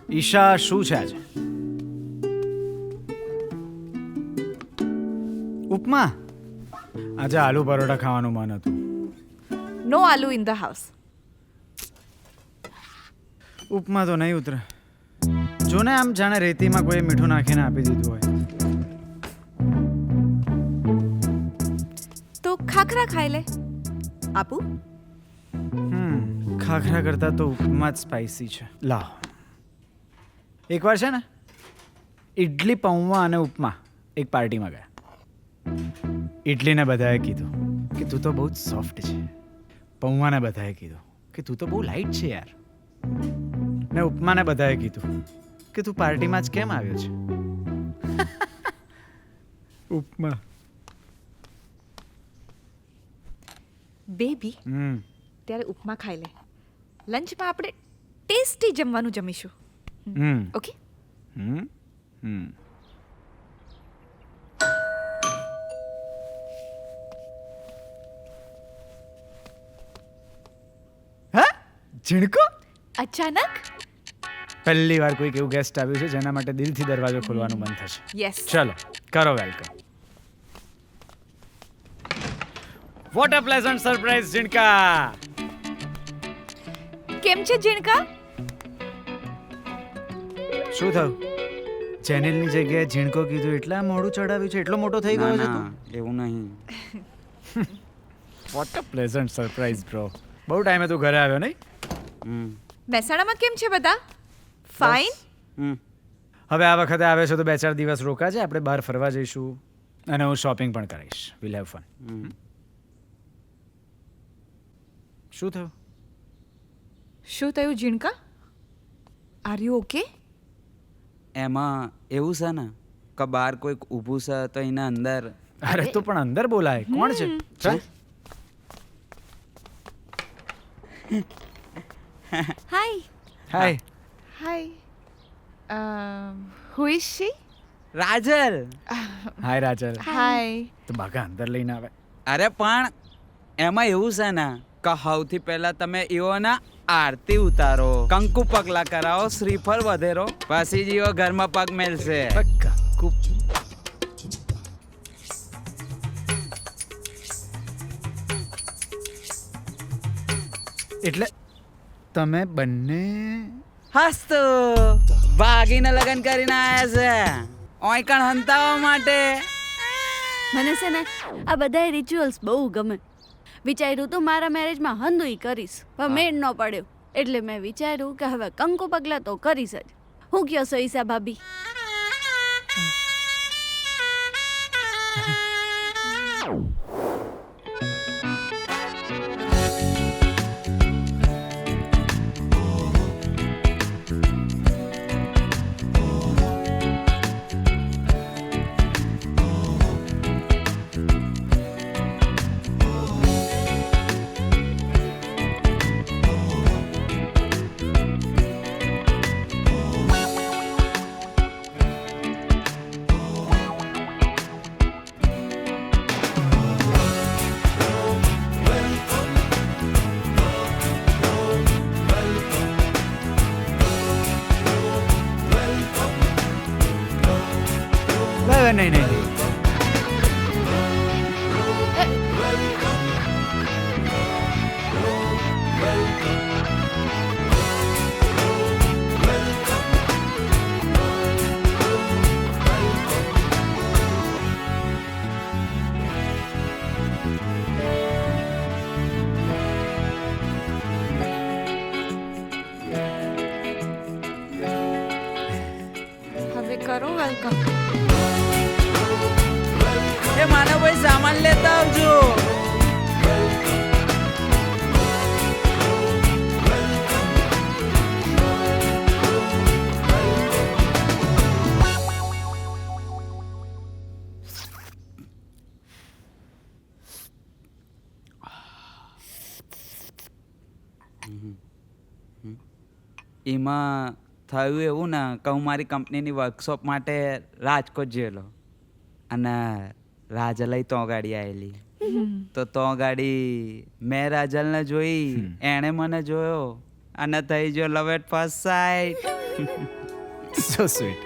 ઈશા શું છે આજે? ઉપમા. આજે આલુ પરોઠા ખાવાનું મન હતું. નો આલુ ઇન ધ હાઉસ. ઉપમા તો નહીં ઉતરે. જો ને આમ જાણે રેતીમાં કોઈ મીઠું નાખીને આપી દીધું હોય. તો ખાખરા ખાઈ લે. આપું? ખાખરા કરતા તો ઉપમા જ સ્પાઇસી છે. લાવ. એકવાર છે ને ઇડલી પૌવા અને ઉપમા એક પાર્ટીમાં ગયા. ઇડલીને બધાએ કીધું કે તું તો બહુ જ સોફ્ટ છે. પૌવાને બધાએ કીધું કે તું તો બહુ લાઇટ છે યાર. ને ઉપમાને બધાએ કીધું કે તું પાર્ટીમાં જ કેમ આવ્યો છે. ઉપમા. બેબી ત્યારે ઉપમા ખાઈ લે. લંચમાં આપણે ટેસ્ટી જમવાનું જમીશું. ઓકે? હા, ઝીણકો. અચાનક? પહેલી વાર કોઈક એવું ગેસ્ટ આવ્યું છે જેના માટે દિલથી દરવાજો ખોલવાનું મન થશે. યસ. ચલો કરો welcome. What a pleasant surprise ઝીણકા. કેમ છે ઝીણકા? શું થયું? ચેનલની જગ્યાએ ઝીણકો કીધું એટલા મોડું ચડાવ્યું છે, એટલો મોટો થઈ ગયો છે તું? એવું નહીં. Vote a pleasant surprise bro. બહુ ટાઈમે તું ઘરે આવ્યો નહીં? મહેસાણામાં કેમ છે બધા? ફાઇન? હવે આ વખતે આવે છે તો 2-4 દિવસ રોકાજે. આપણે બહાર ફરવા જઈશું અને હું શોપિંગ પણ કરીશ. Will have fun. શું થયું? શું થયું ઝીણકા? Are you okay? એમાં એવું છે ને કે બહાર કોઈક ઊભું છે તો એના અંદર. અરે તો પણ અંદર બોલાય. કોણ છે? ચાલ. Hi. Hi. Hi. Who is she? Rajal. Hi Rajal. Hi. તો બાગા અંદર લઈને આવે. અરે પણ એમાં એવું છે ને કે સૌથી પહેલા તમે એઓના આરતી ઉતારો, કંકુ પગલા કરાવો, શ્રીફળ વધેરો, પછી જીવો ઘરમાં પગ મેલશે. એટલે તમે બંને હસ્તો ભાગીને લગ્ન કરીને આયા છે ઓયકણ હંતાવા માટે. મને છે ને આ બધા રિચ્યુઅલ્સ બહુ ગમે. વિચાર્યું તો મારા મેરેજમાં હંધુઈ કરીશ, પણ મેળ ન પડ્યો એટલે મેં વિચાર્યું કે હવે કંકુ પગલા તો કરીશ જ. હું કયો છો ઈશા ભાભી? નહીં નહીં નહીં. હવે કરો વેલકમ. એ માનવભાઈ સામાન લેતા આવજો. એમાં થયું એવું ને કે હું મારી કંપનીની વર્કશોપ માટે રાજકોટ ગયેલો અને રાજલય તો ગાડી આવેલી તો ગાડી મેં રાજલને જોઈ, એણે મને જોયો અને થઈ ગયો love at first sight. So sweet.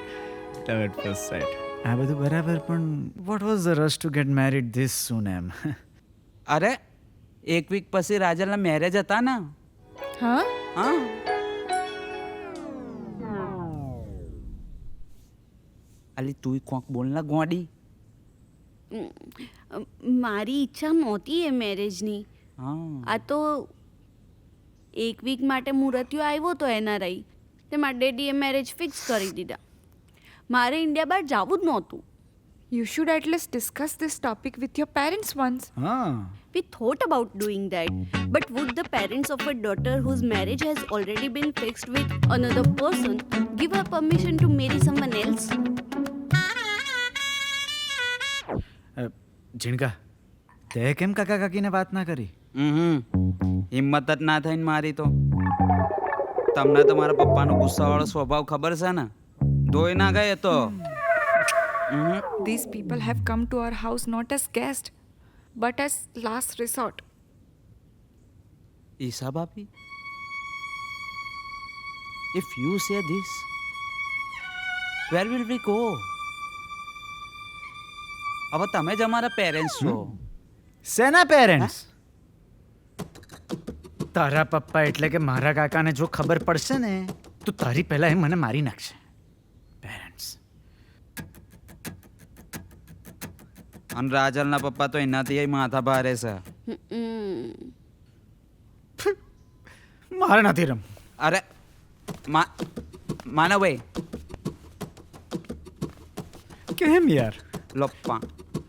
Love at first sight. આ બધું બરાબર, પણ what was the rush to get married this soon એમ? અરે 1 વીક પછી રાજલના મેરેજ હતા ને. હા હા અલી તું કોક બોલ ના ગોડી. મારી ઈચ્છા નહોતી એ મેરેજની. હા આ તો 1 વીક માટે મુહૂર્તિયો આવ્યો તો NRI, તેમાં ડેડીએ મેરેજ ફિક્સ કરી દીધા. મારે ઇન્ડિયા બહાર જવું જ નહોતું. You should at least discuss this topic with your parents once. હા, We thought about doing that, but would the parents of a daughter whose marriage has already been fixed with another person give her permission to marry someone else? ઝીણકા, તે કેમ કાકા કાકીને વાત ના કરી? હિંમત જ ના થઈને મારી તો. તમને તો મારા પપ્પાનો ગુસ્સાવાળો સ્વભાવ ખબર છે ને, ધોઈ ના ગયે તો. These people have come to our house not as guests, but as last resort. Isha ભાભી, if you say this, where will we go? હવે તમે જ અમારા પેરેન્ટ્સ છો. શેના પેરેન્ટ્સ? તારા પપ્પા એટલે કે મારા કાકાને જો ખબર પડશે ને તો તારી પહેલા એ મને મારી નાખશે. પેરેન્ટ્સ. અને રાજલના પપ્પા તો એનાથી માથા ભારે છે. મારે નથી રમ. અરે માનવભાઈ કેમ યાર? લપ્પા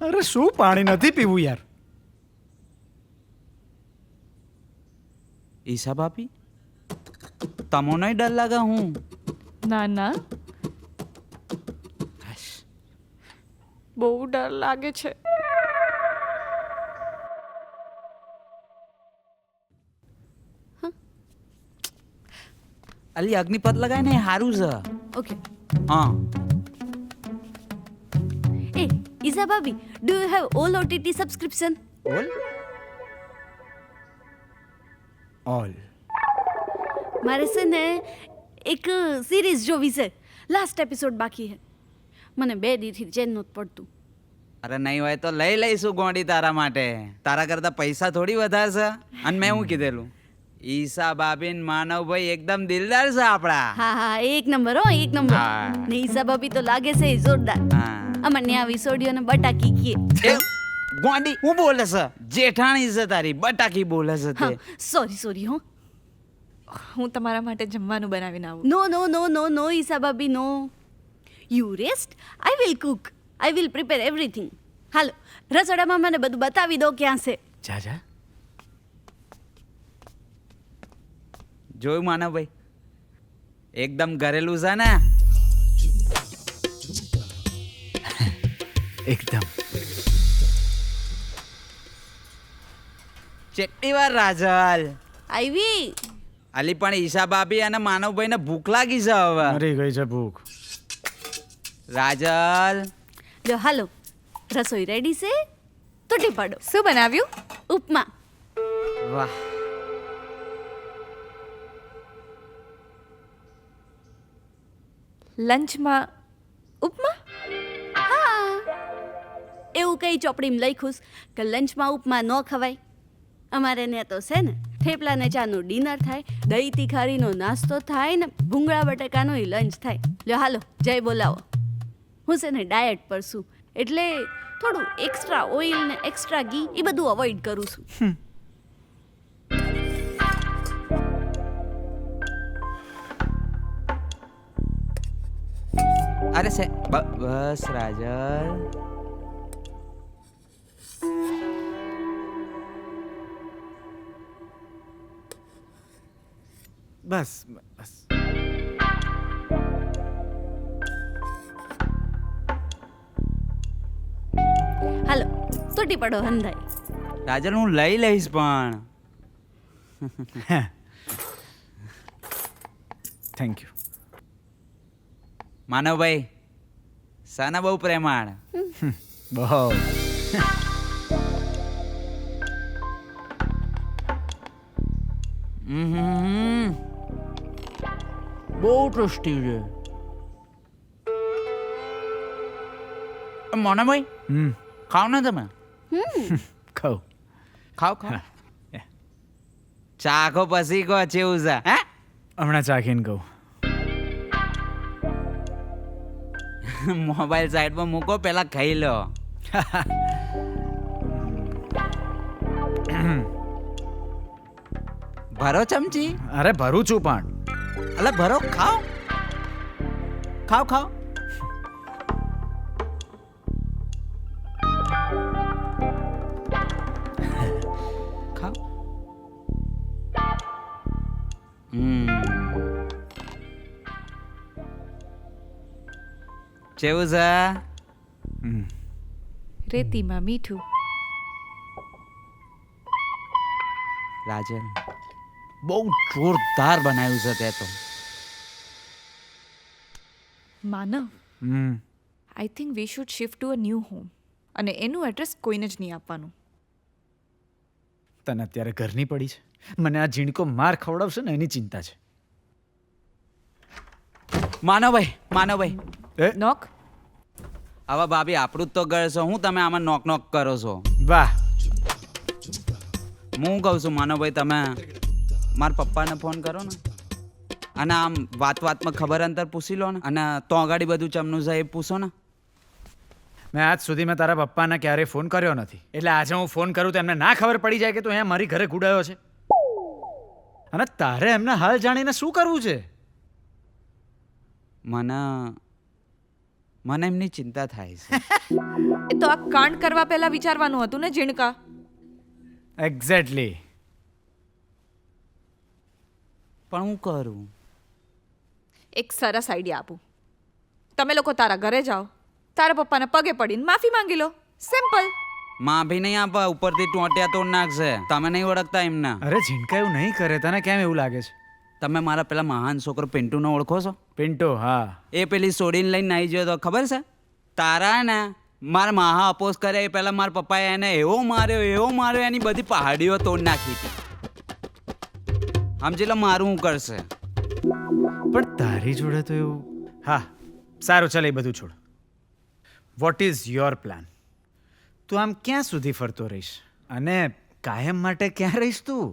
અરે શું પાણી નથી પીવું યાર? ઈશા ભાભી, તમો નહીં ડર લાગે? હું ના ના, બહુ ડર લાગે છે. અલી અગ્નિપથ લગાય ને, સારું છે. Okay. હા Hey, Isa Bhabhi, do you have all OTT subscription? All all. મારે છે ને એક સિરીઝ જોવી છે. લાસ્ટ એપિસોડ બાકી છે. મને 2 દીથી ચેન નહોતું પડતું. અરે નહીં હોય તો લઈ લઈશું ગોડી તારા માટે. તારા કરતા પૈસા થોડી વધારે છે. અને મેં શું કીધેલું, ઈશા ભાભી ને માનવભાઈ એકદમ દિલદાર છે આપણા. હા હા, એક નંબર હો, એક નંબર. હા. ને ઈસા ભાભી તો લાગે છે જોરદાર. હા. અમને આ વિસોડીઓને બટાકી કીએ. એ ગોડી હું બોલે છે? જેઠાણી છે તારી, બટાકી બોલે છે તે. સોરી હો. હું તમારા માટે જમવાનું બનાવીને આવું. નો નો નો નો નો ઈસા ભાભી no. You rest, I will cook. I will prepare everything. હાલો, રસોડામાં મને બધું બતાવી દો ક્યાં છે. જા જા. જોયું માનવભાઈ, એકદમ ઘરેલું છે ને. એકદમ. ચેટલી વાર રાજલ? આવી. અલી પણ ઈશા ભાભી અને માનવભાઈ ને ભૂખ લાગી છે હવે. મરી ગઈ છે ભૂખ. રાજલ, જો હાલો, રસોઈ રેડી છે. તૂટી પડો. શું બનાવ્યું? ઉપમા. વાહ. લંચમાં ઉપમા? હા, એવું કઈ ચોપડીમાં લખ્યું કે લંચમાં ઉપમા ન ખવાય. અમારે ને તો છે ને થેપલા ને ચાનું ડિનર થાય, દહીં તીખારીનો નાસ્તો થાય ને ભૂંગળા બટાકાનો લંચ થાય. લ્યો હાલો, જય બોલાવો. હું છે ને ડાયટ પર છું, એટલે થોડું એક્સ્ટ્રા ઓઇલ ને એક્સ્ટ્રા ઘી એ બધું અવોઇડ કરું છું. અરે છે બસ રાજલ. બસ બસ. હાલો, તૂટી પડો હંધાઈ. રાજલ હું લઈ લઈશ પણ. Thank you. માનવભાઈ સાના બહુ પ્રેમાળ. બહુ. બહુ ટેસ્ટી છે. મોનાભાઈ ખાઓ ને તમે. ખાઉં. ખાઓ ખાઓ. ચાખો પછી કહો કેવું છે. હે હમણાં ચાખીને કહું. મોબાઈલ સાઈડમાં મૂકો, પેલા ખાઈ લો. ભરો ચમચી. અરે ભરું છું પણ. અલે ભરો, ખાઓ ખાઓ ખાઓ. ખાઓ. કેવું છે? રેતીમાં મીઠું. રાજન બહુ જોરદાર બનાવ્યું છે તે તો. Manav, I think we should shift to a new home, અને એનું એડ્રેસ કોઈને જ નહીં આપવાનું. તને અત્યારે ઘરની પડી છે. મને આ ઝીણકો માર ખવડાવશે ને એની ચિંતા છે. માનવભાઈ નોક. હવે ભાભી આપણું જ તો ઘર છે, હું તમે આમાં નોક નોક કરો છો? વાહ. હું કહું છું માનવભાઈ, તમે મારા પપ્પાને ફોન કરો ને, અને આમ વાતમાં ખબર અંતર પૂછી લો ને, અને તો આગળ બધું ચમનું છે એ પૂછો ને. મેં આજ સુધી મેં તારા પપ્પાને ક્યારેય ફોન કર્યો નથી, એટલે આજે હું ફોન કરું તો એમને ના ખબર પડી જાય કે તું અહીંયા મારી ઘરે ગુડાયો છે. અને તારે એમના હાલ જાણીને શું કરવું છે? મને એમની ચિંતા થાય છે. એ તો આ કાંડ કરવા પહેલા વિચારવાનું હતું ને ઝીણકા. એક્ઝેક્ટલી. પણ હું કરું? એક સરસ આઈડિયા આપું. તમે લોકો તારા ઘરે જાઓ, તારા પપ્પાને પગે પડીને માફી માંગી લો. સિમ્પલ. માં ભી નહીં આપા, ઉપરથી ટોટિયા તોડ નાખશે. તમે નહીં ઓળખતા એમના. અરે ઝીણકા એવું નહીં કરે. તને કેમ એવું લાગે છે? તમે મારા પેલા મહાન છોકરો પિન્ટુને ઓળખો છો? પિન્ટો? હા. એ પેલી સોડીને લઈને આવી ગયો તો ખબર છે? તારા ને મારા માહા અપોઝ કરે એ પહેલા મારા પપ્પાએ એને એવો માર્યો એની બધી પહાડીઓ તોડ નાખી હતી. સમજી લો મારું હું કરશે. પણ તારી જોડે તો એવું. હા સારું, ચાલ એ બધું છોડ. What is your plan? તું આમ ક્યાં સુધી ફરતો રહીશ, અને કાયમ માટે ક્યાં રહીશ તું?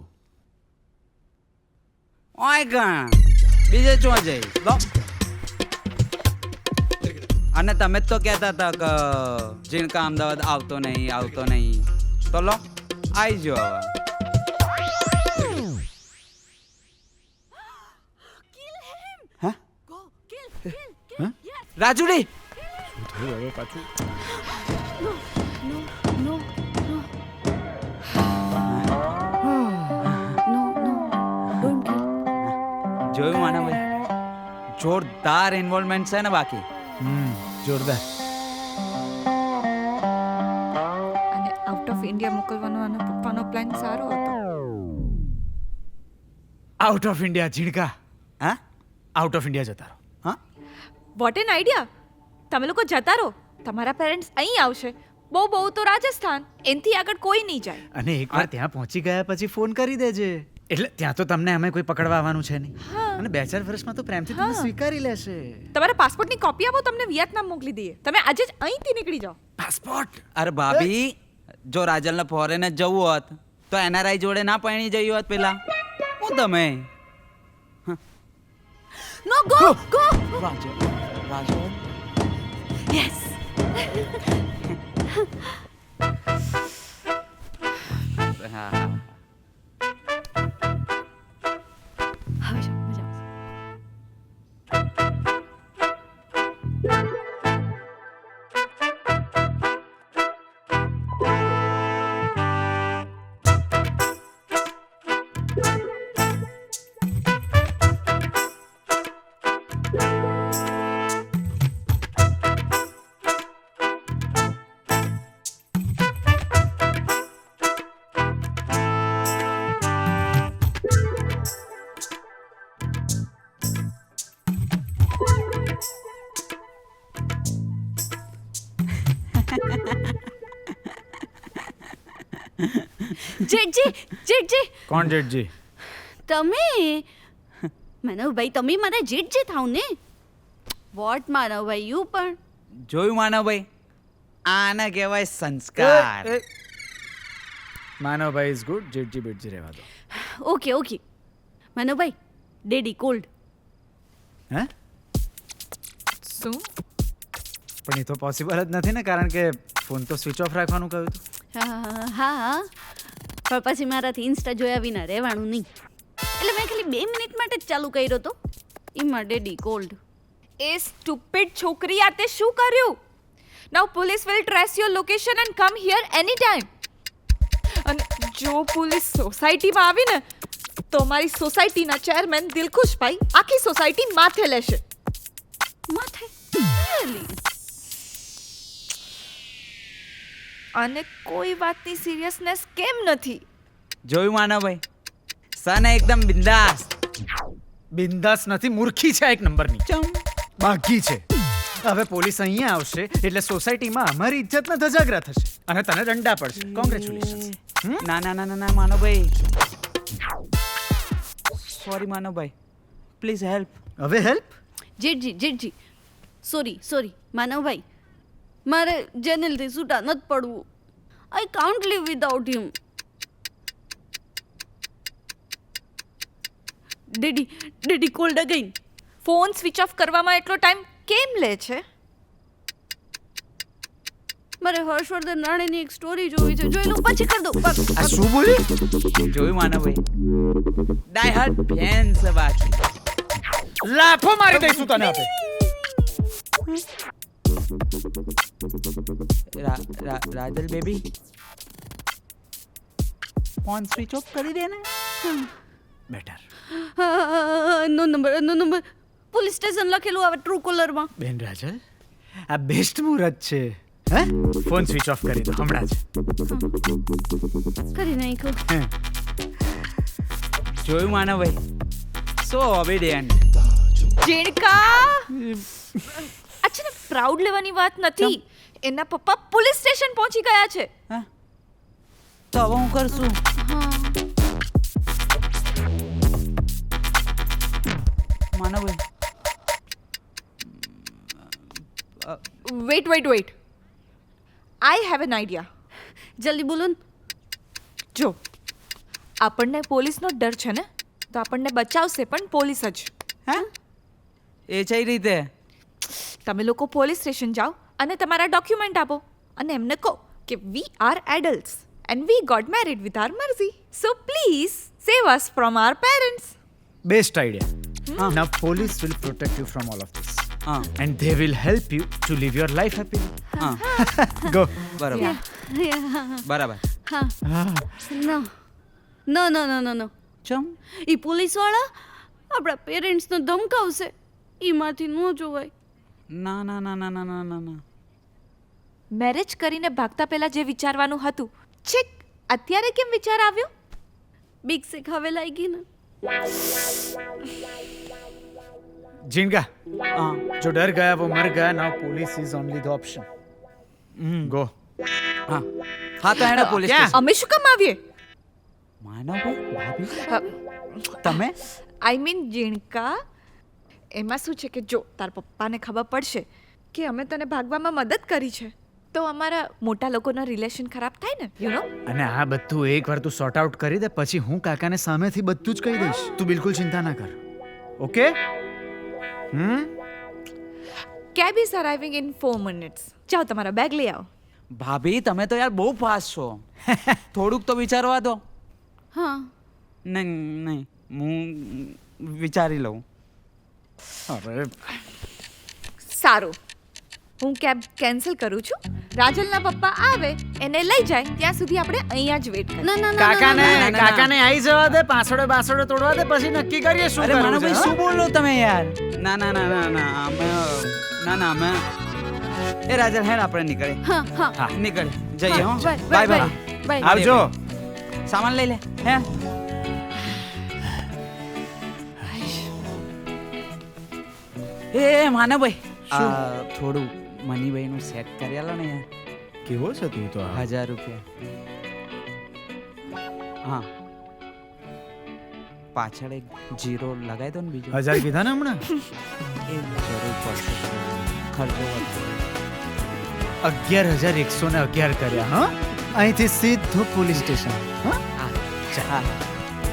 ઓય ગણ બીજે ચો જઈશ લો. અને તમે જ તો કહેતા હતા કે ઝીણકા અમદાવાદ આવતો નહીં. તો લો આવી જો હવે. હા? રાજુડી જોયું માનવભાઈ? જોરદાર ઇન્વોલ્વમેન્ટ છે ને બાકી. જોરદાર. અને આઉટ ઓફ ઇન્ડિયા મોકલવાનો આના પપ્પાનો પ્લાન સારો હતો. Out of India? ઝીણકા, હા આઉટ ઓફ ઇન્ડિયા જતા રહો. હા વોટ એન આઈડિયા. તમે લોકો જતા રહો, તમારા પેરેન્ટ્સ અહીં આવશે. બહુ તો રાજસ્થાન, એનથી આગળ કોઈ નહીં જાય. અને એકવાર ત્યાં પહોંચી ગયા પછી ફોન કરી દેજે. એટલે ત્યાં તો તમને અમે કોઈ પકડવા આવવાનું છે નહીં. અને 2-4 વર્ષમાં તો પ્રેમથી તમને સ્વીકારી લેશે. તમારા પાસપોર્ટની કોપી આપો, તમને વિયેતનામ મોકલી દઈએ. તમે આજે જ અહીંથી નીકળી જાઓ. પાસપોર્ટ? અરે ભાભી, જો રાજલને ફોરેન જ જવું હોત તો એનઆરઆઈ જોડે ના પરણી જઈ હોત પેલા. હું તમે નો ગો. રાજલ યસ. હા. હવે જાઓ, મજા આવશે. જેઠજી, જેઠજી, કોણ જેઠજી? તમે માનવભાઈ તમે મારા જેઠ જે થાવ ને. વોટ માનવભાઈ યુ પણ. જોયું માનવભાઈ, આને કહેવાય સંસ્કાર. માનવભાઈ ઇઝ ગુડ, જેટજી બેટજી રહેવા દો. ઓકે ઓકે માનવભાઈ ડેડી કોલ્ડ. હે? શું? પણ એ તો પોસિબલ જ નથી ને, કારણ કે ફોન તો સ્વિચ ઓફ રાખવાનું કહ્યું હતું. હા પણ પછી મારાથી ઇન્સ્ટા જોયા વિના રહેવાનું નહીં, એટલે મેં ખાલી 2 મિનિટ માટે જ ચાલુ કર્યો હતો. એમાં ડેડી કોલ્ડ. એ સ્ટુપિડ છોકરી આ તે શું કર્યું? Now police will trace your location and come here any time. અને જો પોલીસ સોસાયટીમાં આવી ને તો મારી સોસાયટીના ચેરમેન દિલખુશભાઈ આખી સોસાયટી માથે લેશે. માથે Really? અને કોઈ વાતની સિરિયસનેસ કેમ નથી? જોયું માનવભાઈ, સને એકદમ બિંદાસ. બિંદાસ નથી, મૂર્ખી છે એક નંબરની. બાકી છે. હવે પોલીસ અહીંયા આવશે એટલે સોસાયટીમાં અમારી ઇજ્જતના ધજાગરા થશે અને તને દંડા પડશે. કોંગ્રેચ્યુલેશન્સ. ના ના ના ના ના માનવભાઈ, સોરી માનવભાઈ, પ્લીઝ હેલ્પ. હવે હેલ્પ? જેઠજી સોરી માનવભાઈ, મારે જેનલથી છૂટા નથી પડવું. I can't leave without him. Daddy called again. Phone switch off કરવામાં એટલો ટાઈમ કેમ લે છે? મારે હર્ષવર્ધન રાણેની એક સ્ટોરી જોવી છે, જોઈ લઉં પછી કરી દઉં. આ શું બોલી? જોયું માનવભાઈ, ડાય હાર્ડ ફેન છે બાકી. લાફો મારી દઈશું તને આપે. Rajal baby, phone switch of કરી દે ને. બેટર. નો નંબર પોલીસ સ્ટેશન લખેલું આવે ટ્રુ કોલરમાં. બેન રાજલ, આ બેસ્ટ મુહૂર્ત છે. હે? ફોન સ્વિચ ઓફ કરી દો હમણાં જ. કરી નાખ્યું. હે. જોયું માનવભાઈ, સો ઓબીડિયન્ટ. જીણકા અચ્છા ને, પ્રાઉડ લેવાની વાત નથી. એના પપ્પા પોલીસ સ્ટેશન પહોંચી ગયા છે. હા, તો હવે હું કરશું. માનવભાઈ, wait I have an idea. જલ્દી બોલો ને. જો આપણને પોલીસનો ડર છે ને, તો આપણને બચાવશે પણ પોલીસ જ. હા, એ છે રીતે. તમે લોકો પોલીસ સ્ટેશન જાઓ અને તમારા ડોક્યુમેન્ટ આપો અને એમને કહો કે we are adults and we got married with our મરજી, so please save us from our parents. Best idea. Now police will protect you from all of this. And they will help you to live your life happily. Go. બરાબર બરાબર. નો ચમ એ પોલીસવાળા આપણા પેરેન્ટ્સને ધમકાવશે. એમાંથી ન જોવાય. ના ના ના ના ના ના ના ના. મેરેજ કરીને ભાગતા પહેલા જે વિચારવાનું હતું, છેક અત્યારે કેમ વિચાર આવ્યો? બીક સે ખાવે લાગી ને. जिनका હા जो डर गया वो मर गया. Now police is only the option. Go. હા હા, તો હેડો પોલીસ ક્યાં? સ્ટેશન. અમે શું કામ આવીએ? માનવભાઈ, ભાભી, તમે આઈ મીન જીણકા, એમાં શું છે કે જો તાર પપ્પાને ખબર પડશે કે અમે તને ભાગવામાં મદદ કરી છે તો અમારા મોટા લોકોના રિલેશન ખરાબ થાય ને, યુ નો. અને આ બધું એકવાર તું સોર્ટ આઉટ કરી દે, પછી હું કાકાને સામેથી બધું જ કહી દઈશ. તું બિલકુલ ચિંતા ના કર. Okay? Cab is arriving in 4 minutes. જાઓ તમારા બેગ લઈ આવો. ભાભી, તમે તો યાર બહુ ફાસ્ટ છો. થોડુંક તો વિચારવા દો. હા નહીં, હું વિચારી લઉં. અરે સારું, હું કેબ કેન્સલ કરું છું. રાજલના પપ્પા આવે એને લઈ જાય ત્યાં સુધી આપણે અહીંયા જ વેટ કરીએ. ના કાકાને ના. કાકાને આવી જવા દે, પાછળ તોડવા દે, પછી નક્કી કરીએ શું અરે કરવું છે. માનવભાઈ, શું બોલો તમે યાર? ના ના ના ના ના અમે એ રાજલ, હેડ આપણે નીકળે. હા નીકળે જઈએ. હો, બાય બાય. બાય. આવજો. સામાન લઈ લે. હે એ માનવભાઈ, થોડું મનીભાઈ નું સેટ કરી આલો ને યાર. કેવો છે તું તો? 1000 રૂપિયા. હા, પાછળ એક જીરો લગાવી દો ને બીજો 1000 કીધા ને હમણાં એ જરૂર પડશે ખર્ચો વધારે 11,111 કર્યા હા અહીંથી સીધું પોલીસ સ્ટેશન હા હા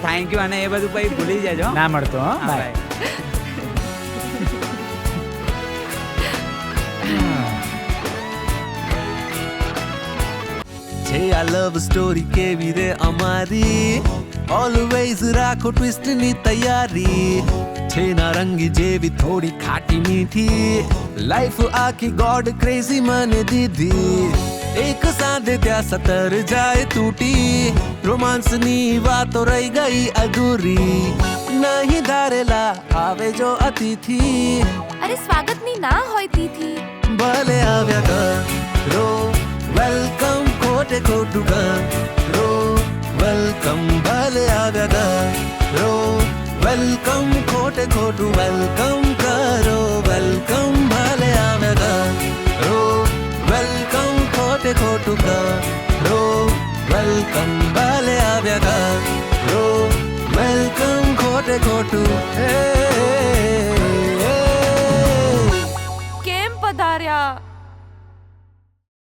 થેન્ક યુ અને એ બધું પછી ભૂલી જજો ના મળતો હા હા, બાય છે આ લવ સ્ટોરી કેવી રે અમારી ઓલવેઝ રાખો ટ્વિસ્ટ ની તૈયારી છે નારંગી જેવી થોડી ખાટી મીઠી લાઈફ આખી ગોડ ક્રેઝી મને દીધી એક સાંધે ત્યાં 17 જાય તૂટી રોમાન્સ ની વાતો રહી ગઈ અધૂરી નહીં ધારેલા આવે જો અતિથિ અરે સ્વાગતની ના હોય તીથી ભલે આવ્યા કરો વેલકમ ખોટે ખોટું કરો વેલકમ ભલે આવ્યા કરો વેલકમ ખોટે ખોટું વેલકમ કરો વેલકમ ભલે આવ્યા કરો વેલકમ ખોટે ખોટું કરો વેલકમ ભલે આવ્યા કરો વેલકમ ખોટે ખોટું